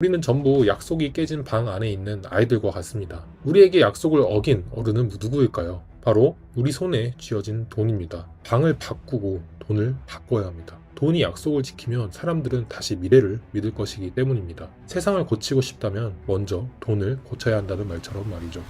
우리는 전부 약속이 깨진 방 안에 있는 아이들과 같습니다. 우리에게 약속을 어긴 어른은 누구일까요? 바로 우리 손에 쥐어진 돈입니다. 방을 바꾸고 돈을 바꿔야 합니다. 돈이 약속을 지키면 사람들은 다시 미래를 믿을 것이기 때문입니다. 세상을 고치고 싶다면 먼저 돈을 고쳐야 한다는 말처럼 말이죠.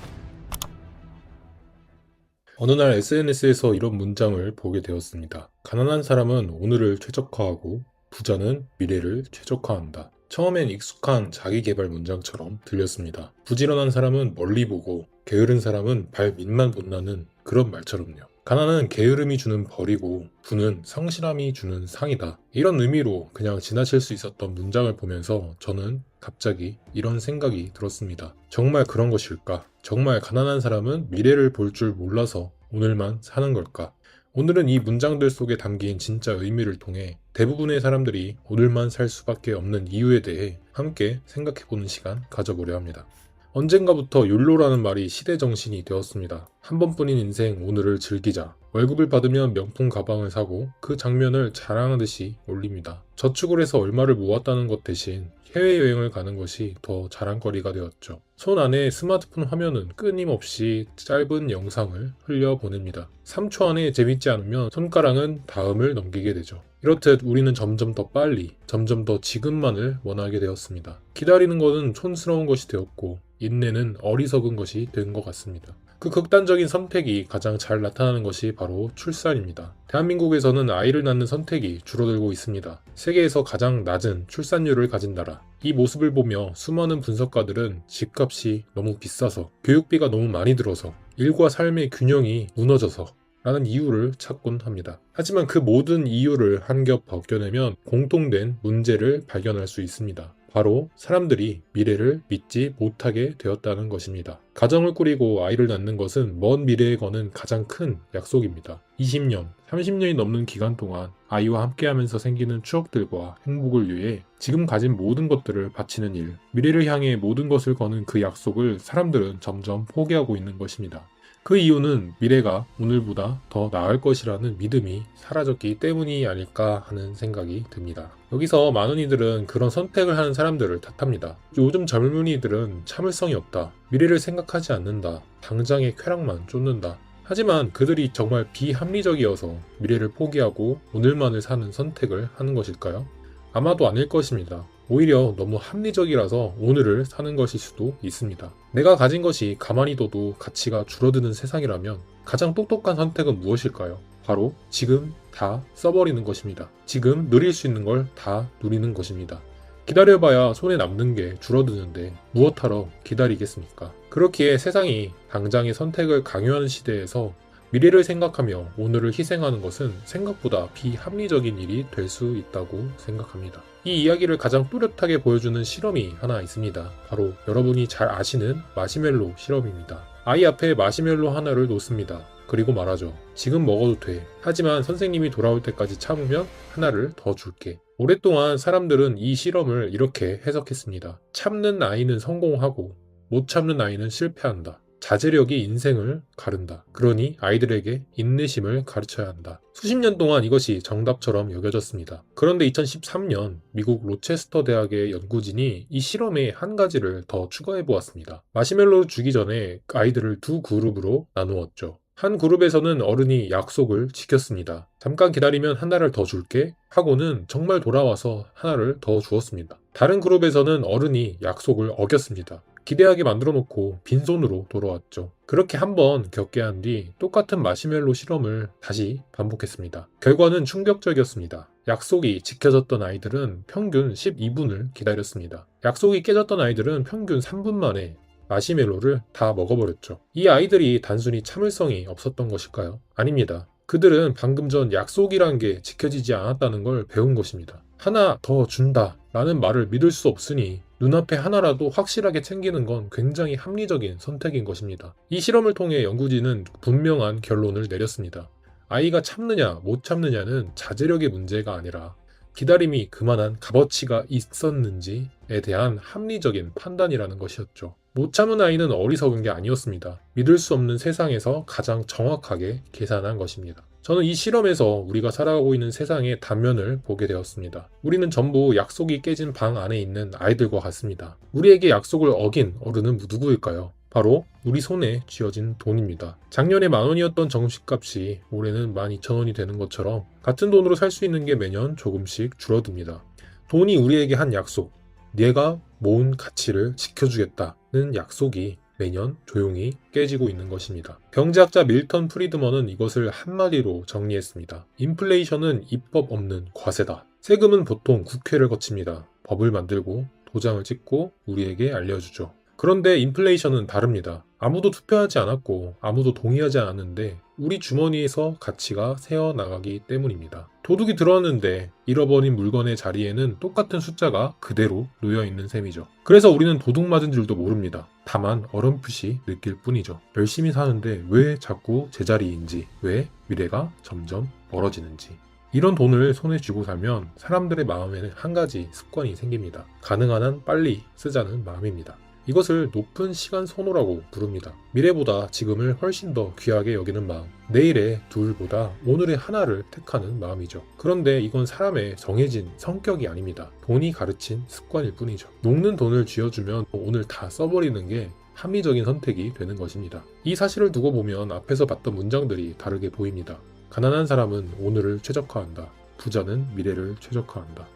어느 날 SNS에서 이런 문장을 보게 되었습니다. 가난한 사람은 오늘을 최적화하고 부자는 미래를 최적화한다. 처음엔 익숙한 자기계발 문장처럼 들렸습니다. 부지런한 사람은 멀리 보고 게으른 사람은 발 밑만 본다는 그런 말처럼요. 가난은 게으름이 주는 벌이고 부는 성실함이 주는 상이다. 이런 의미로 그냥 지나칠 수 있었던 문장을 보면서 저는 갑자기 이런 생각이 들었습니다. 정말 그런 것일까? 정말 가난한 사람은 미래를 볼 줄 몰라서 오늘만 사는 걸까? 오늘은 이 문장들 속에 담긴 진짜 의미를 통해 대부분의 사람들이 오늘만 살 수밖에 없는 이유에 대해 함께 생각해보는 시간 가져보려 합니다. 언젠가부터 욜로라는 말이 시대 정신이 되었습니다. 한 번뿐인 인생 오늘을 즐기자. 월급을 받으면 명품 가방을 사고 그 장면을 자랑하듯이 올립니다. 저축을 해서 얼마를 모았다는 것 대신 해외여행을 가는 것이 더 자랑거리가 되었죠. 손 안에 스마트폰 화면은 끊임없이 짧은 영상을 흘려보냅니다. 3초 안에 재밌지 않으면 손가락은 다음을 넘기게 되죠. 이렇듯 우리는 점점 더 빨리, 점점 더 지금만을 원하게 되었습니다. 기다리는 것은 촌스러운 것이 되었고 인내는 어리석은 것이 된 것 같습니다. 그 극단적인 선택이 가장 잘 나타나는 것이 바로 출산입니다. 대한민국에서는 아이를 낳는 선택이 줄어들고 있습니다. 세계에서 가장 낮은 출산율을 가진 나라. 이 모습을 보며 수많은 분석가들은 집값이 너무 비싸서, 교육비가 너무 많이 들어서, 일과 삶의 균형이 무너져서 라는 이유를 찾곤 합니다. 하지만 그 모든 이유를 한 겹 벗겨내면 공통된 문제를 발견할 수 있습니다. 바로 사람들이 미래를 믿지 못하게 되었다는 것입니다. 가정을 꾸리고 아이를 낳는 것은 먼 미래에 거는 가장 큰 약속입니다. 20년, 30년이 넘는 기간 동안 아이와 함께하면서 생기는 추억들과 행복을 위해 지금 가진 모든 것들을 바치는 일, 미래를 향해 모든 것을 거는 그 약속을 사람들은 점점 포기하고 있는 것입니다. 그 이유는 미래가 오늘보다 더 나을 것이라는 믿음이 사라졌기 때문이 아닐까 하는 생각이 듭니다. 여기서 많은 이들은 그런 선택을 하는 사람들을 탓합니다. 요즘 젊은이들은 참을성이 없다. 미래를 생각하지 않는다. 당장의 쾌락만 쫓는다. 하지만 그들이 정말 비합리적이어서 미래를 포기하고 오늘만을 사는 선택을 하는 것일까요? 아마도 아닐 것입니다. 오히려 너무 합리적이라서 오늘을 사는 것일 수도 있습니다. 내가 가진 것이 가만히 둬도 가치가 줄어드는 세상이라면 가장 똑똑한 선택은 무엇일까요? 바로 지금 다 써버리는 것입니다. 지금 누릴 수 있는 걸 다 누리는 것입니다. 기다려봐야 손에 남는 게 줄어드는데 무엇하러 기다리겠습니까? 그렇기에 세상이 당장의 선택을 강요하는 시대에서 미래를 생각하며 오늘을 희생하는 것은 생각보다 비합리적인 일이 될 수 있다고 생각합니다. 이 이야기를 가장 뚜렷하게 보여주는 실험이 하나 있습니다. 바로 여러분이 잘 아시는 마시멜로 실험입니다. 아이 앞에 마시멜로 하나를 놓습니다. 그리고 말하죠. 지금 먹어도 돼. 하지만 선생님이 돌아올 때까지 참으면 하나를 더 줄게. 오랫동안 사람들은 이 실험을 이렇게 해석했습니다. 참는 아이는 성공하고 못 참는 아이는 실패한다. 자제력이 인생을 가른다. 그러니 아이들에게 인내심을 가르쳐야 한다. 수십 년 동안 이것이 정답처럼 여겨졌습니다. 그런데 2013년 미국 로체스터 대학의 연구진이 이 실험에 한 가지를 더 추가해 보았습니다. 마시멜로를 주기 전에 아이들을 두 그룹으로 나누었죠. 한 그룹에서는 어른이 약속을 지켰습니다. 잠깐 기다리면 하나를 더 줄게 하고는 정말 돌아와서 하나를 더 주었습니다. 다른 그룹에서는 어른이 약속을 어겼습니다. 기대하게 만들어 놓고 빈손으로 돌아왔죠. 그렇게 한번 겪게 한 뒤 똑같은 마시멜로 실험을 다시 반복했습니다. 결과는 충격적이었습니다. 약속이 지켜졌던 아이들은 평균 12분을 기다렸습니다. 약속이 깨졌던 아이들은 평균 3분 만에 마시멜로를 다 먹어버렸죠. 이 아이들이 단순히 참을성이 없었던 것일까요? 아닙니다. 그들은 방금 전 약속이란 게 지켜지지 않았다는 걸 배운 것입니다. 하나 더 준다 라는 말을 믿을 수 없으니 눈앞에 하나라도 확실하게 챙기는 건 굉장히 합리적인 선택인 것입니다. 이 실험을 통해 연구진은 분명한 결론을 내렸습니다. 아이가 참느냐 못 참느냐는 자제력의 문제가 아니라 기다림이 그만한 값어치가 있었는지에 대한 합리적인 판단이라는 것이었죠. 못 참은 아이는 어리석은 게 아니었습니다. 믿을 수 없는 세상에서 가장 정확하게 계산한 것입니다. 저는 이 실험에서 우리가 살아가고 있는 세상의 단면을 보게 되었습니다. 우리는 전부 약속이 깨진 방 안에 있는 아이들과 같습니다. 우리에게 약속을 어긴 어른은 누구일까요? 바로 우리 손에 쥐어진 돈입니다. 작년에 10,000원이었던 정식값이 올해는 12,000원이 되는 것처럼 같은 돈으로 살 수 있는 게 매년 조금씩 줄어듭니다. 돈이 우리에게 한 약속, 내가 모은 가치를 지켜주겠다는 약속이 매년 조용히 깨지고 있는 것입니다. 경제학자 밀턴 프리드먼은 이것을 한마디로 정리했습니다. 인플레이션은 입법 없는 과세다. 세금은 보통 국회를 거칩니다. 법을 만들고 도장을 찍고 우리에게 알려주죠. 그런데 인플레이션은 다릅니다. 아무도 투표하지 않았고 아무도 동의하지 않았는데 우리 주머니에서 가치가 새어나가기 때문입니다. 도둑이 들어왔는데 잃어버린 물건의 자리에는 똑같은 숫자가 그대로 놓여있는 셈이죠. 그래서 우리는 도둑 맞은 줄도 모릅니다. 다만 어렴풋이 느낄 뿐이죠. 열심히 사는데 왜 자꾸 제자리인지, 왜 미래가 점점 멀어지는지. 이런 돈을 손에 쥐고 살면 사람들의 마음에는 한 가지 습관이 생깁니다. 가능한 한 빨리 쓰자는 마음입니다. 이것을 높은 시간 선호라고 부릅니다. 미래보다 지금을 훨씬 더 귀하게 여기는 마음, 내일의 둘보다 오늘의 하나를 택하는 마음이죠. 그런데 이건 사람의 정해진 성격이 아닙니다. 돈이 가르친 습관일 뿐이죠. 녹는 돈을 쥐어주면 오늘 다 써버리는 게 합리적인 선택이 되는 것입니다. 이 사실을 두고 보면 앞에서 봤던 문장들이 다르게 보입니다. 가난한 사람은 오늘을 최적화한다. 부자는 미래를 최적화한다.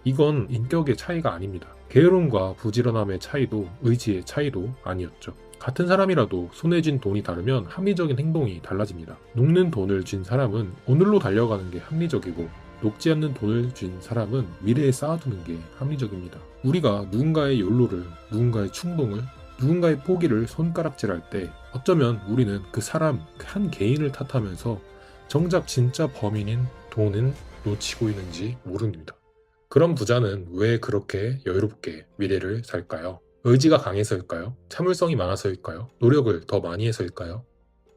이건 인격의 차이가 아닙니다. 게으름과 부지런함의 차이도 의지의 차이도 아니었죠. 같은 사람이라도 손에 쥔 돈이 다르면 합리적인 행동이 달라집니다. 녹는 돈을 쥔 사람은 오늘로 달려가는 게 합리적이고 녹지 않는 돈을 쥔 사람은 미래에 쌓아두는 게 합리적입니다. 우리가 누군가의 연로를, 누군가의 충동을, 누군가의 포기를 손가락질할 때 어쩌면 우리는 그 사람 한 개인을 탓하면서 정작 진짜 범인인 돈은 놓치고 있는지 모릅니다. 그런 부자는 왜 그렇게 여유롭게 미래를 살까요? 의지가 강해서일까요? 참을성이 많아서일까요? 노력을 더 많이 해서일까요?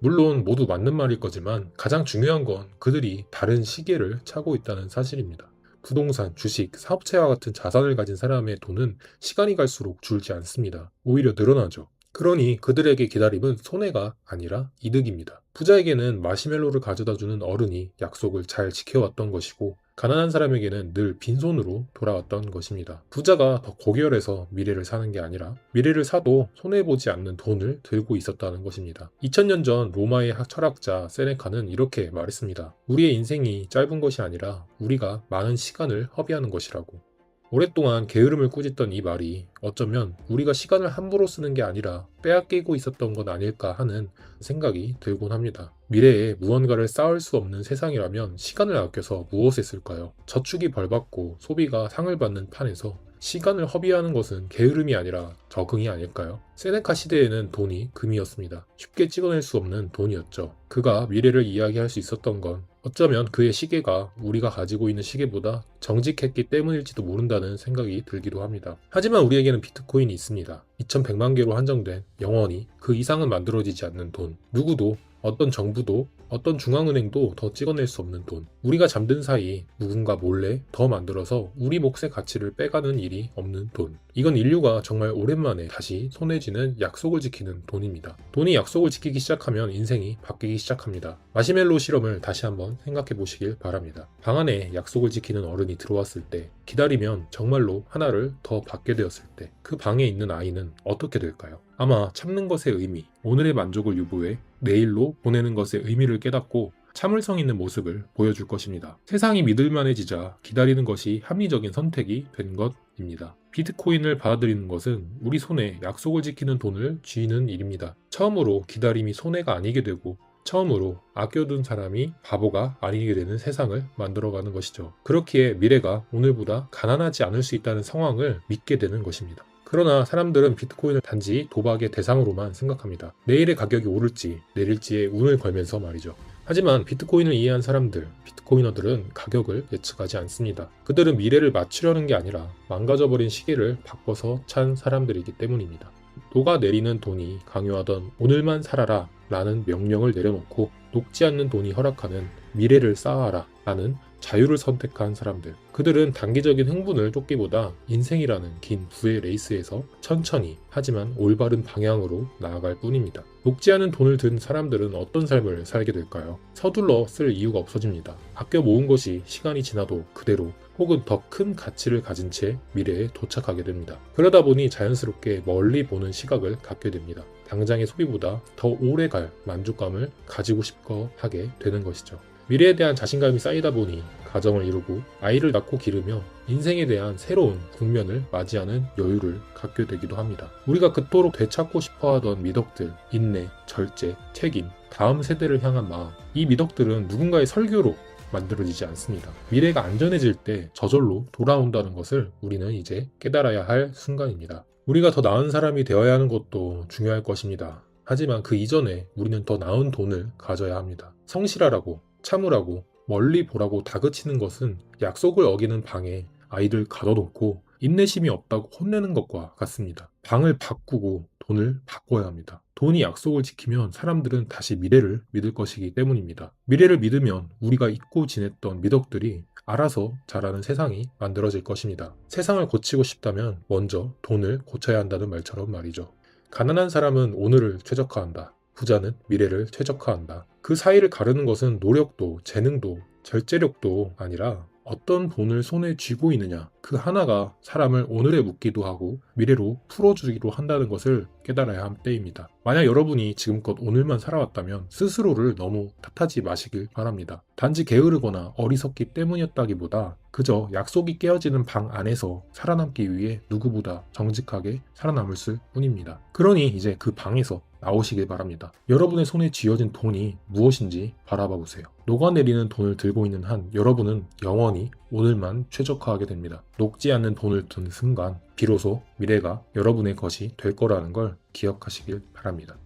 물론 모두 맞는 말일 거지만 가장 중요한 건 그들이 다른 시계를 차고 있다는 사실입니다. 부동산, 주식, 사업체와 같은 자산을 가진 사람의 돈은 시간이 갈수록 줄지 않습니다. 오히려 늘어나죠. 그러니 그들에게 기다림은 손해가 아니라 이득입니다. 부자에게는 마시멜로를 가져다주는 어른이 약속을 잘 지켜왔던 것이고 가난한 사람에게는 늘 빈손으로 돌아왔던 것입니다. 부자가 더 고결해서 미래를 사는 게 아니라 미래를 사도 손해보지 않는 돈을 들고 있었다는 것입니다. 2000년 전 로마의 철학자 세네카는 이렇게 말했습니다. 우리의 인생이 짧은 것이 아니라 우리가 많은 시간을 허비하는 것이라고. 오랫동안 게으름을 꾸짖던 이 말이 어쩌면 우리가 시간을 함부로 쓰는 게 아니라 빼앗기고 있었던 건 아닐까 하는 생각이 들곤 합니다. 미래에 무언가를 쌓을 수 없는 세상이라면 시간을 아껴서 무엇에 쓸까요? 저축이 벌받고 소비가 상을 받는 판에서 시간을 허비하는 것은 게으름이 아니라 적응이 아닐까요? 세네카 시대에는 돈이 금이었습니다. 쉽게 찍어낼 수 없는 돈이었죠. 그가 미래를 이야기할 수 있었던 건 어쩌면 그의 시계가 우리가 가지고 있는 시계보다 정직했기 때문일지도 모른다는 생각이 들기도 합니다. 하지만 우리에게는 비트코인이 있습니다. 2100만 개로 한정된 영원히 그 이상은 만들어지지 않는 돈. 누구도 어떤 정부도 어떤 중앙은행도 더 찍어낼 수 없는 돈. 우리가 잠든 사이 누군가 몰래 더 만들어서 우리 몫의 가치를 빼가는 일이 없는 돈. 이건 인류가 정말 오랜만에 다시 손에 쥐는 약속을 지키는 돈입니다. 돈이 약속을 지키기 시작하면 인생이 바뀌기 시작합니다. 마시멜로 실험을 다시 한번 생각해 보시길 바랍니다. 방 안에 약속을 지키는 어른이 들어왔을 때, 기다리면 정말로 하나를 더 받게 되었을 때 그 방에 있는 아이는 어떻게 될까요? 아마 참는 것의 의미, 오늘의 만족을 유보해 내일로 보내는 것의 의미를 깨닫고 참을성 있는 모습을 보여줄 것입니다. 세상이 믿을만해지자 기다리는 것이 합리적인 선택이 된 것입니다. 비트코인을 받아들이는 것은 우리 손에 약속을 지키는 돈을 쥐는 일입니다. 처음으로 기다림이 손해가 아니게 되고 처음으로 아껴둔 사람이 바보가 아니게 되는 세상을 만들어가는 것이죠. 그렇기에 미래가 오늘보다 가난하지 않을 수 있다는 상황을 믿게 되는 것입니다. 그러나 사람들은 비트코인을 단지 도박의 대상으로만 생각합니다. 내일의 가격이 오를지 내릴지에 운을 걸면서 말이죠. 하지만 비트코인을 이해한 사람들, 비트코이너들은 가격을 예측하지 않습니다. 그들은 미래를 맞추려는 게 아니라 망가져버린 시계를 바꿔서 찬 사람들이기 때문입니다. 녹아내리는 돈이 강요하던 오늘만 살아라 라는 명령을 내려놓고 녹지 않는 돈이 허락하는 미래를 쌓아라 라는 자유를 선택한 사람들. 그들은 단기적인 흥분을 쫓기보다 인생이라는 긴 부의 레이스에서 천천히 하지만 올바른 방향으로 나아갈 뿐입니다. 녹지 않은 돈을 든 사람들은 어떤 삶을 살게 될까요? 서둘러 쓸 이유가 없어집니다. 아껴 모은 것이 시간이 지나도 그대로 혹은 더 큰 가치를 가진 채 미래에 도착하게 됩니다. 그러다 보니 자연스럽게 멀리 보는 시각을 갖게 됩니다. 당장의 소비보다 더 오래 갈 만족감을 가지고 싶어 하게 되는 것이죠. 미래에 대한 자신감이 쌓이다 보니 가정을 이루고 아이를 낳고 기르며 인생에 대한 새로운 국면을 맞이하는 여유를 갖게 되기도 합니다. 우리가 그토록 되찾고 싶어하던 미덕들, 인내, 절제, 책임, 다음 세대를 향한 마음, 이 미덕들은 누군가의 설교로 만들어지지 않습니다. 미래가 안전해질 때 저절로 돌아온다는 것을 우리는 이제 깨달아야 할 순간입니다. 우리가 더 나은 사람이 되어야 하는 것도 중요할 것입니다. 하지만 그 이전에 우리는 더 나은 돈을 가져야 합니다. 성실하라고, 참으라고, 멀리 보라고 다그치는 것은 약속을 어기는 방에 아이들 가둬놓고 인내심이 없다고 혼내는 것과 같습니다. 방을 바꾸고 돈을 바꿔야 합니다. 돈이 약속을 지키면 사람들은 다시 미래를 믿을 것이기 때문입니다. 미래를 믿으면 우리가 잊고 지냈던 미덕들이 알아서 자라는 세상이 만들어질 것입니다. 세상을 고치고 싶다면 먼저 돈을 고쳐야 한다는 말처럼 말이죠. 가난한 사람은 오늘을 최적화한다. 부자는 미래를 최적화한다. 그 사이를 가르는 것은 노력도, 재능도, 절제력도 아니라 어떤 돈을 손에 쥐고 있느냐, 그 하나가 사람을 오늘에 묻기도 하고 미래로 풀어주기도 한다는 것을 깨달아야 한 때입니다. 만약 여러분이 지금껏 오늘만 살아왔다면 스스로를 너무 탓하지 마시길 바랍니다. 단지 게으르거나 어리석기 때문이었다기보다 그저 약속이 깨어지는 방 안에서 살아남기 위해 누구보다 정직하게 살아남을 뿐입니다. 그러니 이제 그 방에서 나오시길 바랍니다. 여러분의 손에 쥐어진 돈이 무엇인지 바라봐 보세요. 녹아내리는 돈을 들고 있는 한 여러분은 영원히 오늘만 최적화하게 됩니다. 녹지 않는 돈을 든 순간 비로소 미래가 여러분의 것이 될 거라는 걸 기억하시길 바랍니다.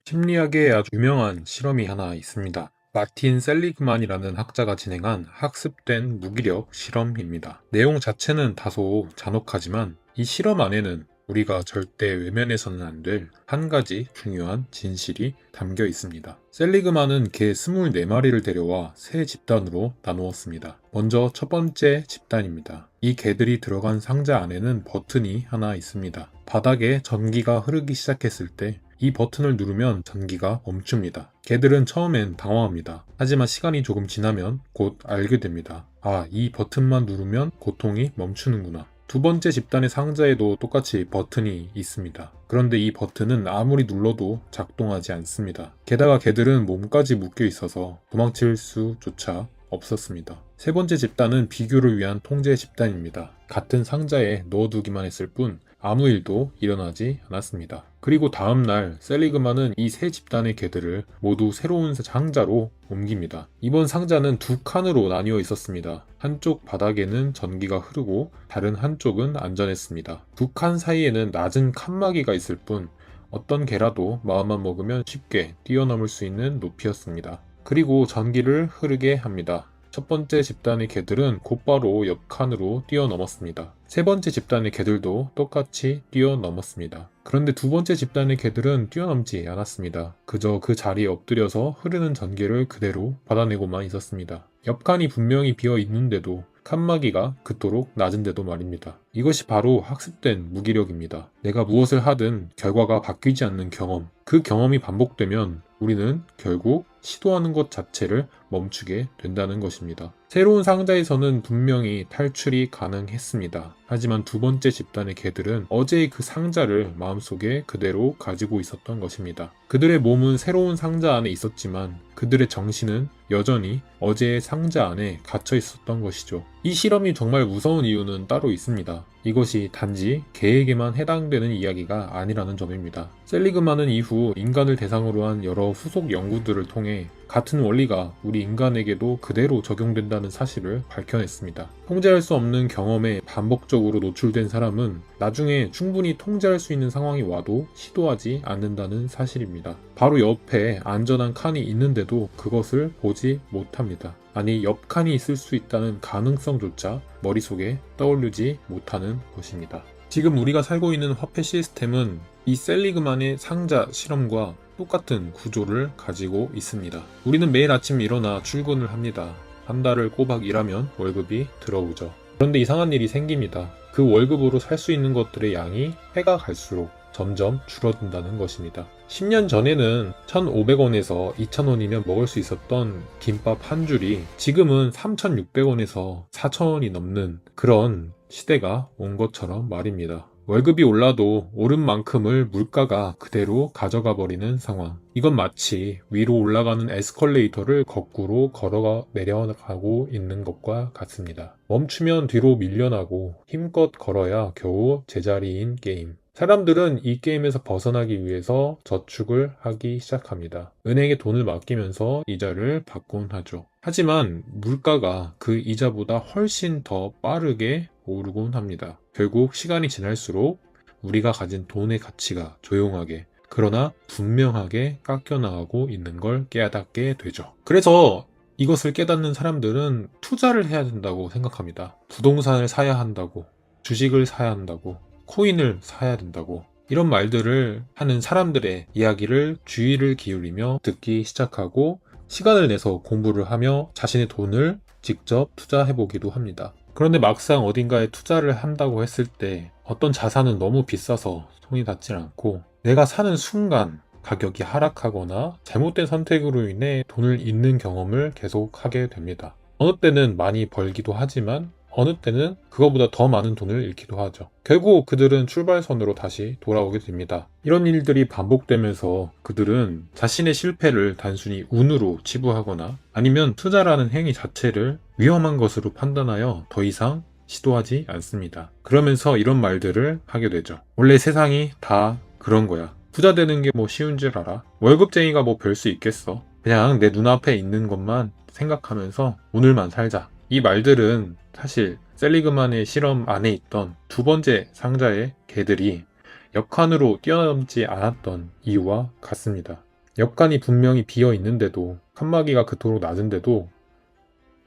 심리학에 아주 유명한 실험이 하나 있습니다. 마틴 셀리그만이라는 학자가 진행한 학습된 무기력 실험입니다. 내용 자체는 다소 잔혹하지만 이 실험 안에는 우리가 절대 외면해서는 안 될 한 가지 중요한 진실이 담겨 있습니다. 셀리그만은 개 24마리를 데려와 세 집단으로 나누었습니다. 먼저 첫 번째 집단입니다. 이 개들이 들어간 상자 안에는 버튼이 하나 있습니다. 바닥에 전기가 흐르기 시작했을 때 이 버튼을 누르면 전기가 멈춥니다. 개들은 처음엔 당황합니다. 하지만 시간이 조금 지나면 곧 알게 됩니다. 아, 이 버튼만 누르면 고통이 멈추는구나. 두 번째 집단의 상자에도 똑같이 버튼이 있습니다. 그런데 이 버튼은 아무리 눌러도 작동하지 않습니다. 게다가 개들은 몸까지 묶여 있어서 도망칠 수조차 없었습니다. 세 번째 집단은 비교를 위한 통제 집단입니다. 같은 상자에 넣어두기만 했을 뿐 아무 일도 일어나지 않았습니다. 그리고 다음날 셀리그만은 이 세 집단의 개들을 모두 새로운 상자로 옮깁니다. 이번 상자는 두 칸으로 나뉘어 있었습니다. 한쪽 바닥에는 전기가 흐르고 다른 한쪽은 안전했습니다. 두 칸 사이에는 낮은 칸막이가 있을 뿐 어떤 개라도 마음만 먹으면 쉽게 뛰어넘을 수 있는 높이였습니다. 그리고 전기를 흐르게 합니다. 첫 번째 집단의 개들은 곧바로 옆 칸으로 뛰어넘었습니다. 세 번째 집단의 개들도 똑같이 뛰어넘었습니다. 그런데 두 번째 집단의 개들은 뛰어넘지 않았습니다. 그저 그 자리에 엎드려서 흐르는 전기를 그대로 받아내고만 있었습니다. 옆 칸이 분명히 비어 있는데도 칸막이가 그토록 낮은데도 말입니다. 이것이 바로 학습된 무기력입니다. 내가 무엇을 하든 결과가 바뀌지 않는 경험. 그 경험이 반복되면 우리는 결국 시도하는 것 자체를 멈추게 된다는 것입니다. 새로운 상자에서는 분명히 탈출이 가능했습니다. 하지만 두 번째 집단의 개들은 어제의 그 상자를 마음속에 그대로 가지고 있었던 것입니다. 그들의 몸은 새로운 상자 안에 있었지만 그들의 정신은 여전히 어제의 상자 안에 갇혀 있었던 것이죠. 이 실험이 정말 무서운 이유는 따로 있습니다. 이것이 단지 개에게만 해당되는 이야기가 아니라는 점입니다. 셀리그만은 이후 인간을 대상으로 한 여러 후속 연구들을 통해 같은 원리가 우리 인간에게도 그대로 적용된다는 사실을 밝혀냈습니다. 통제할 수 없는 경험에 반복적으로 노출된 사람은 나중에 충분히 통제할 수 있는 상황이 와도 시도하지 않는다는 사실입니다. 바로 옆에 안전한 칸이 있는데도 그것을 보지 못합니다. 아니, 옆 칸이 있을 수 있다는 가능성조차 머릿속에 떠오르지 못하는 것입니다. 지금 우리가 살고 있는 화폐 시스템은 이 셀리그만의 상자 실험과 똑같은 구조를 가지고 있습니다. 우리는 매일 아침 일어나 출근을 합니다. 한 달을 꼬박 일하면 월급이 들어오죠. 그런데 이상한 일이 생깁니다. 그 월급으로 살 수 있는 것들의 양이 해가 갈수록 점점 줄어든다는 것입니다. 10년 전에는 1,500원에서 2,000원이면 먹을 수 있었던 김밥 한 줄이 지금은 3,600원에서 4,000원이 넘는 그런 시대가 온 것처럼 말입니다. 월급이 올라도 오른 만큼을 물가가 그대로 가져가 버리는 상황. 이건 마치 위로 올라가는 에스컬레이터를 거꾸로 걸어가 내려가고 있는 것과 같습니다. 멈추면 뒤로 밀려나고 힘껏 걸어야 겨우 제자리인 게임. 사람들은 이 게임에서 벗어나기 위해서 저축을 하기 시작합니다. 은행에 돈을 맡기면서 이자를 받곤 하죠. 하지만 물가가 그 이자보다 훨씬 더 빠르게 오르곤 합니다. 결국 시간이 지날수록 우리가 가진 돈의 가치가 조용하게 그러나 분명하게 깎여나가고 있는 걸 깨닫게 되죠. 그래서 이것을 깨닫는 사람들은 투자를 해야 된다고 생각합니다. 부동산을 사야 한다고, 주식을 사야 한다고, 코인을 사야 된다고 이런 말들을 하는 사람들의 이야기를 주의를 기울이며 듣기 시작하고 시간을 내서 공부를 하며 자신의 돈을 직접 투자해보기도 합니다. 그런데 막상 어딘가에 투자를 한다고 했을 때 어떤 자산은 너무 비싸서 손이 닿질 않고 내가 사는 순간 가격이 하락하거나 잘못된 선택으로 인해 돈을 잃는 경험을 계속 하게 됩니다. 어느 때는 많이 벌기도 하지만 어느 때는 그거보다 더 많은 돈을 잃기도 하죠. 결국 그들은 출발선으로 다시 돌아오게 됩니다. 이런 일들이 반복되면서 그들은 자신의 실패를 단순히 운으로 치부하거나 아니면 투자라는 행위 자체를 위험한 것으로 판단하여 더 이상 시도하지 않습니다. 그러면서 이런 말들을 하게 되죠. 원래 세상이 다 그런 거야. 부자 되는 게 뭐 쉬운 줄 알아? 월급쟁이가 뭐 별 수 있겠어? 그냥 내 눈앞에 있는 것만 생각하면서 오늘만 살자. 이 말들은 사실 셀리그만의 실험 안에 있던 두 번째 상자의 개들이 역한으로 뛰어넘지 않았던 이유와 같습니다. 역한이 분명히 비어 있는데도 칸막이가 그토록 낮은데도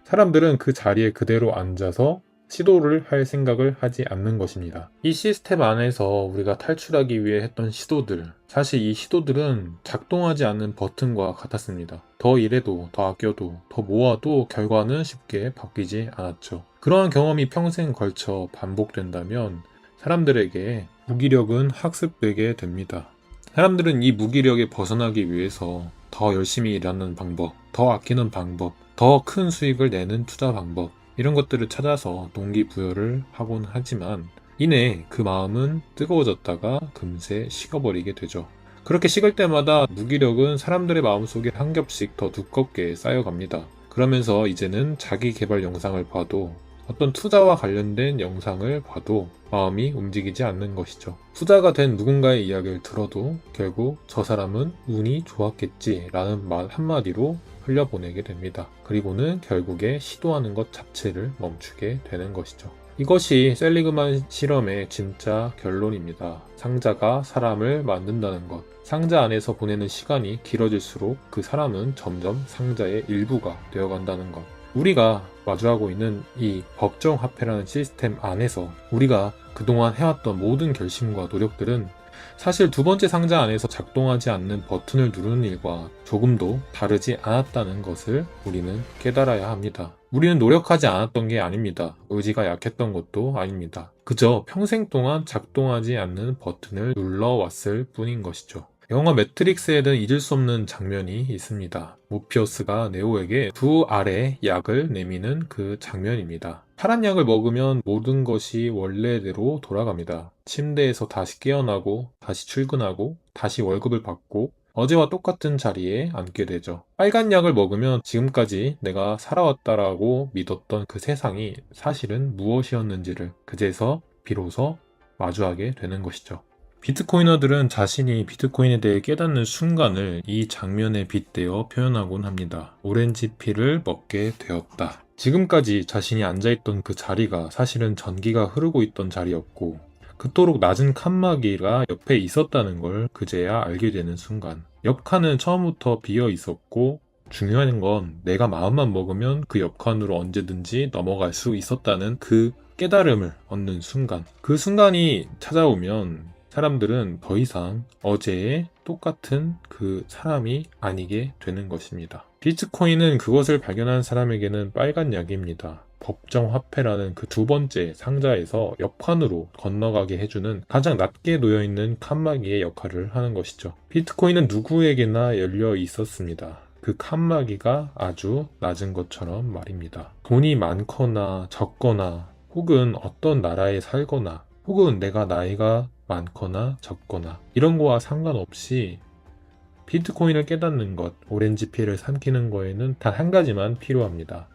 사람들은 그 자리에 그대로 앉아서 시도를 할 생각을 하지 않는 것입니다. 이 시스템 안에서 우리가 탈출하기 위해 했던 시도들, 사실 이 시도들은 작동하지 않는 버튼과 같았습니다. 더 일해도, 더 아껴도, 더 모아도 결과는 쉽게 바뀌지 않았죠. 그러한 경험이 평생 걸쳐 반복된다면 사람들에게 무기력은 학습되게 됩니다. 사람들은 이 무기력에 벗어나기 위해서 더 열심히 일하는 방법, 더 아끼는 방법, 더 큰 수익을 내는 투자 방법, 이런 것들을 찾아서 동기부여를 하곤 하지만 이내 그 마음은 뜨거워졌다가 금세 식어버리게 되죠. 그렇게 식을 때마다 무기력은 사람들의 마음속에 한 겹씩 더 두껍게 쌓여갑니다. 그러면서 이제는 자기 개발 영상을 봐도 어떤 투자와 관련된 영상을 봐도 마음이 움직이지 않는 것이죠. 투자가 된 누군가의 이야기를 들어도 결국 저 사람은 운이 좋았겠지 라는 말 한마디로 흘려보내게 됩니다. 그리고는 결국에 시도하는 것 자체를 멈추게 되는 것이죠. 이것이 셀리그만 실험의 진짜 결론입니다. 상자가 사람을 만든다는 것. 상자 안에서 보내는 시간이 길어질수록 그 사람은 점점 상자의 일부가 되어간다는 것. 우리가 마주하고 있는 이 법정화폐라는 시스템 안에서 우리가 그동안 해왔던 모든 결심과 노력들은 사실 두 번째 상자 안에서 작동하지 않는 버튼을 누르는 일과 조금도 다르지 않았다는 것을 우리는 깨달아야 합니다. 우리는 노력하지 않았던 게 아닙니다. 의지가 약했던 것도 아닙니다. 그저 평생 동안 작동하지 않는 버튼을 눌러왔을 뿐인 것이죠. 영화 매트릭스에는 잊을 수 없는 장면이 있습니다. 모피어스가 네오에게 두 알의 약을 내미는 그 장면입니다. 파란 약을 먹으면 모든 것이 원래대로 돌아갑니다. 침대에서 다시 깨어나고, 다시 출근하고, 다시 월급을 받고, 어제와 똑같은 자리에 앉게 되죠. 빨간 약을 먹으면 지금까지 내가 살아왔다라고 믿었던 그 세상이 사실은 무엇이었는지를 그제서 비로소 마주하게 되는 것이죠. 비트코이너들은 자신이 비트코인에 대해 깨닫는 순간을 이 장면에 빗대어 표현하곤 합니다. 오렌지 피를 먹게 되었다. 지금까지 자신이 앉아있던 그 자리가 사실은 전기가 흐르고 있던 자리였고 그토록 낮은 칸막이가 옆에 있었다는 걸 그제야 알게 되는 순간 옆칸은 처음부터 비어 있었고 중요한 건 내가 마음만 먹으면 그 옆칸으로 언제든지 넘어갈 수 있었다는 그 깨달음을 얻는 순간 그 순간이 찾아오면 사람들은 더 이상 어제의 똑같은 그 사람이 아니게 되는 것입니다. 비트코인은 그것을 발견한 사람에게는 빨간 약입니다. 법정 화폐라는 그 두 번째 상자에서 옆칸으로 건너가게 해주는 가장 낮게 놓여있는 칸막이의 역할을 하는 것이죠. 비트코인은 누구에게나 열려 있었습니다. 그 칸막이가 아주 낮은 것처럼 말입니다. 돈이 많거나 적거나 혹은 어떤 나라에 살거나 혹은 내가 나이가 많거나 적거나 이런 거와 상관없이 비트코인을 깨닫는 것, 오렌지 필을 삼키는 거에는 단 한 가지만 필요합니다.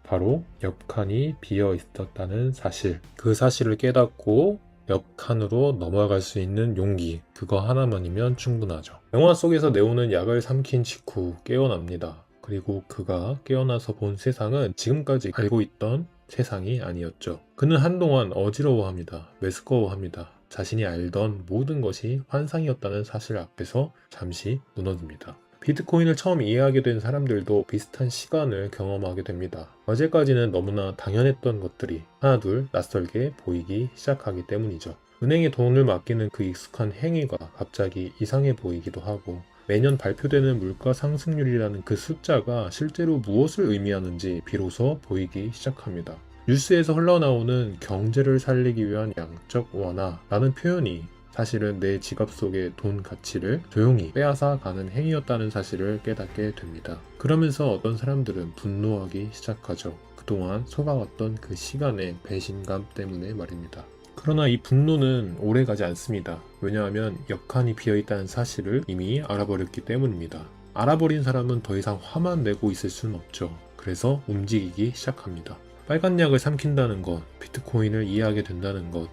바로 옆칸이 비어 있었다는 사실. 그 사실을 깨닫고 옆칸으로 넘어갈 수 있는 용기. 그거 하나만이면 충분하죠. 영화 속에서 네오는 약을 삼킨 직후 깨어납니다. 그리고 그가 깨어나서 본 세상은 지금까지 알고 있던 세상이 아니었죠. 그는 한동안 어지러워합니다. 메스꺼워합니다. 자신이 알던 모든 것이 환상이었다는 사실 앞에서 잠시 무너집니다. 비트코인을 처음 이해하게 된 사람들도 비슷한 시간을 경험하게 됩니다. 어제까지는 너무나 당연했던 것들이 하나둘 낯설게 보이기 시작하기 때문이죠. 은행에 돈을 맡기는 그 익숙한 행위가 갑자기 이상해 보이기도 하고 매년 발표되는 물가 상승률이라는 그 숫자가 실제로 무엇을 의미하는지 비로소 보이기 시작합니다. 뉴스에서 흘러나오는 경제를 살리기 위한 양적 완화라는 표현이 사실은 내 지갑 속의 돈 가치를 조용히 빼앗아 가는 행위였다는 사실을 깨닫게 됩니다. 그러면서 어떤 사람들은 분노하기 시작하죠. 그동안 속아왔던 그 시간의 배신감 때문에 말입니다. 그러나 이 분노는 오래가지 않습니다. 왜냐하면 옆칸이 비어있다는 사실을 이미 알아버렸기 때문입니다. 알아버린 사람은 더 이상 화만 내고 있을 수는 없죠. 그래서 움직이기 시작합니다. 빨간 약을 삼킨다는 것, 비트코인을 이해하게 된다는 것,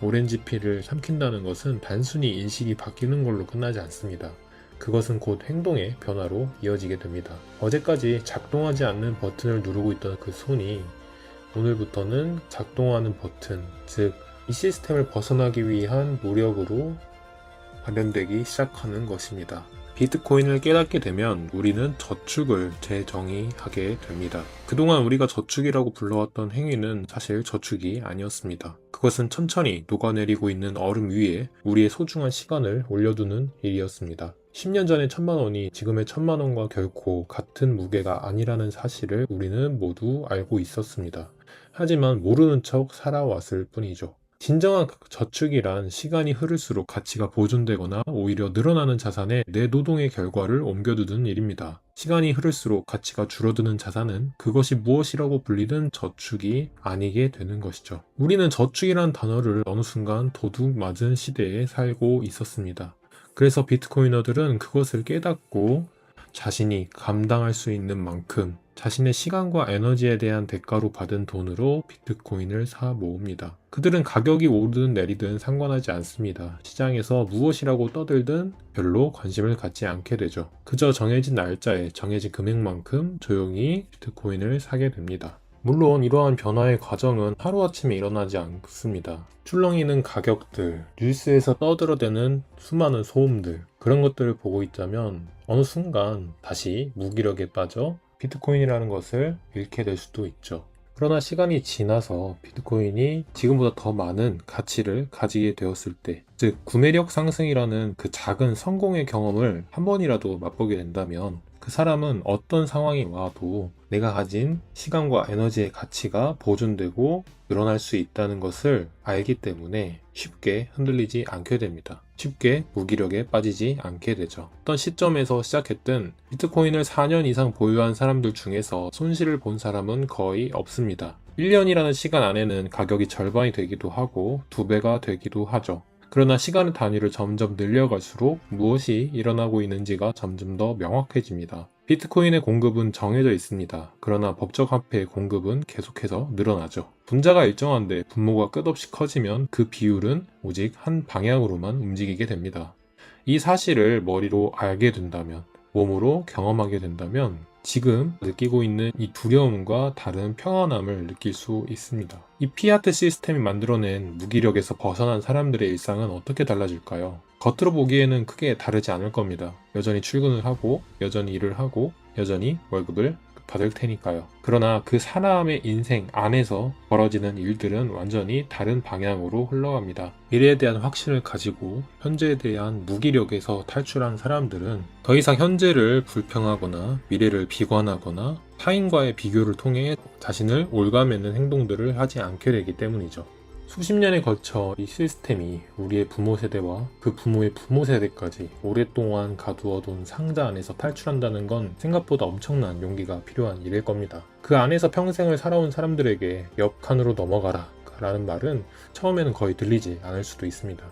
오렌지 필을 삼킨다는 것은 단순히 인식이 바뀌는 걸로 끝나지 않습니다. 그것은 곧 행동의 변화로 이어지게 됩니다. 어제까지 작동하지 않는 버튼을 누르고 있던 그 손이 오늘부터는 작동하는 버튼, 즉 이 시스템을 벗어나기 위한 노력으로 발현되기 시작하는 것입니다. 비트코인을 깨닫게 되면 우리는 저축을 재정의하게 됩니다. 그동안 우리가 저축이라고 불러왔던 행위는 사실 저축이 아니었습니다. 그것은 천천히 녹아내리고 있는 얼음 위에 우리의 소중한 시간을 올려두는 일이었습니다. 10년 전의 1000만원이 지금의 1000만원과 결코 같은 무게가 아니라는 사실을 우리는 모두 알고 있었습니다. 하지만 모르는 척 살아왔을 뿐이죠. 진정한 저축이란 시간이 흐를수록 가치가 보존되거나 오히려 늘어나는 자산에 내 노동의 결과를 옮겨두는 일입니다. 시간이 흐를수록 가치가 줄어드는 자산은 그것이 무엇이라고 불리든 저축이 아니게 되는 것이죠. 우리는 저축이란 단어를 어느 순간 도둑 맞은 시대에 살고 있었습니다. 그래서 비트코이너들은 그것을 깨닫고 자신이 감당할 수 있는 만큼 자신의 시간과 에너지에 대한 대가로 받은 돈으로 비트코인을 사 모읍니다. 그들은 가격이 오르든 내리든 상관하지 않습니다. 시장에서 무엇이라고 떠들든 별로 관심을 갖지 않게 되죠. 그저 정해진 날짜에 정해진 금액만큼 조용히 비트코인을 사게 됩니다. 물론 이러한 변화의 과정은 하루아침에 일어나지 않습니다. 출렁이는 가격들, 뉴스에서 떠들어대는 수많은 소음들, 그런 것들을 보고 있자면 어느 순간 다시 무기력에 빠져 비트코인이라는 것을 잃게 될 수도 있죠. 그러나 시간이 지나서 비트코인이 지금보다 더 많은 가치를 가지게 되었을 때, 즉 구매력 상승이라는 그 작은 성공의 경험을 한 번이라도 맛보게 된다면 그 사람은 어떤 상황이 와도 내가 가진 시간과 에너지의 가치가 보존되고 늘어날 수 있다는 것을 알기 때문에 쉽게 흔들리지 않게 됩니다. 쉽게 무기력에 빠지지 않게 되죠. 어떤 시점에서 시작했든 비트코인을 4년 이상 보유한 사람들 중에서 손실을 본 사람은 거의 없습니다. 1년이라는 시간 안에는 가격이 절반이 되기도 하고 2배가 되기도 하죠. 그러나 시간의 단위를 점점 늘려갈수록 무엇이 일어나고 있는지가 점점 더 명확해집니다. 비트코인의 공급은 정해져 있습니다. 그러나 법적 화폐의 공급은 계속해서 늘어나죠. 분자가 일정한데 분모가 끝없이 커지면 그 비율은 오직 한 방향으로만 움직이게 됩니다. 이 사실을 머리로 알게 된다면, 몸으로 경험하게 된다면 지금 느끼고 있는 이 두려움과 다른 평안함을 느낄 수 있습니다. 이 피아트 시스템이 만들어낸 무기력에서 벗어난 사람들의 일상은 어떻게 달라질까요? 겉으로 보기에는 크게 다르지 않을 겁니다. 여전히 출근을 하고, 여전히 일을 하고, 여전히 월급을 받을 테니까요. 그러나 그 사람의 인생 안에서 벌어지는 일들은 완전히 다른 방향으로 흘러갑니다. 미래에 대한 확신을 가지고 현재에 대한 무기력에서 탈출한 사람들은 더 이상 현재를 불평하거나 미래를 비관하거나 타인과의 비교를 통해 자신을 옭아매는 행동들을 하지 않게 되기 때문이죠. 수십 년에 걸쳐 이 시스템이 우리의 부모 세대와 그 부모의 부모 세대까지 오랫동안 가두어둔 상자 안에서 탈출한다는 건 생각보다 엄청난 용기가 필요한 일일 겁니다. 그 안에서 평생을 살아온 사람들에게 옆 칸으로 넘어가라 라는 말은 처음에는 거의 들리지 않을 수도 있습니다.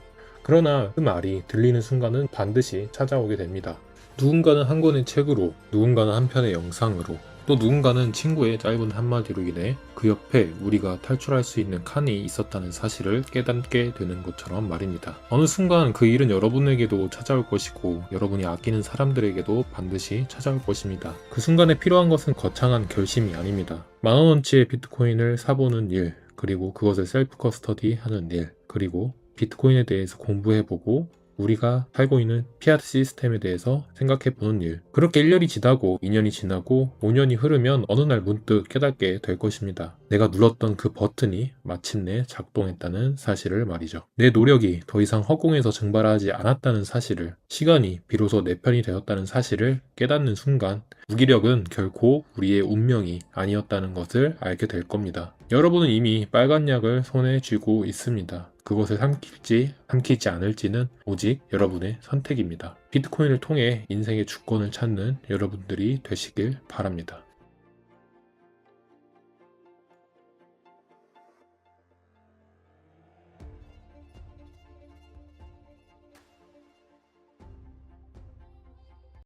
그러나 그 말이 들리는 순간은 반드시 찾아오게 됩니다. 누군가는 한 권의 책으로, 누군가는 한 편의 영상으로, 또 누군가는 친구의 짧은 한마디로 인해 그 옆에 우리가 탈출할 수 있는 칸이 있었다는 사실을 깨닫게 되는 것처럼 말입니다. 어느 순간 그 일은 여러분에게도 찾아올 것이고 여러분이 아끼는 사람들에게도 반드시 찾아올 것입니다. 그 순간에 필요한 것은 거창한 결심이 아닙니다. 10,000원어치의 비트코인을 사보는 일, 그리고 그것을 셀프 커스터디 하는 일, 그리고 비트코인에 대해서 공부해보고 우리가 살고 있는 피아트 시스템에 대해서 생각해보는 일. 그렇게 1년이 지나고 2년이 지나고 5년이 흐르면 어느 날 문득 깨닫게 될 것입니다. 내가 눌렀던 그 버튼이 마침내 작동했다는 사실을 말이죠. 내 노력이 더 이상 허공에서 증발하지 않았다는 사실을, 시간이 비로소 내 편이 되었다는 사실을 깨닫는 순간 무기력은 결코 우리의 운명이 아니었다는 것을 알게 될 겁니다. 여러분은 이미 빨간 약을 손에 쥐고 있습니다. 그것을 삼킬지 삼키지 않을지는 오직 여러분의 선택입니다. 비트코인을 통해 인생의 주권을 찾는 여러분들이 되시길 바랍니다.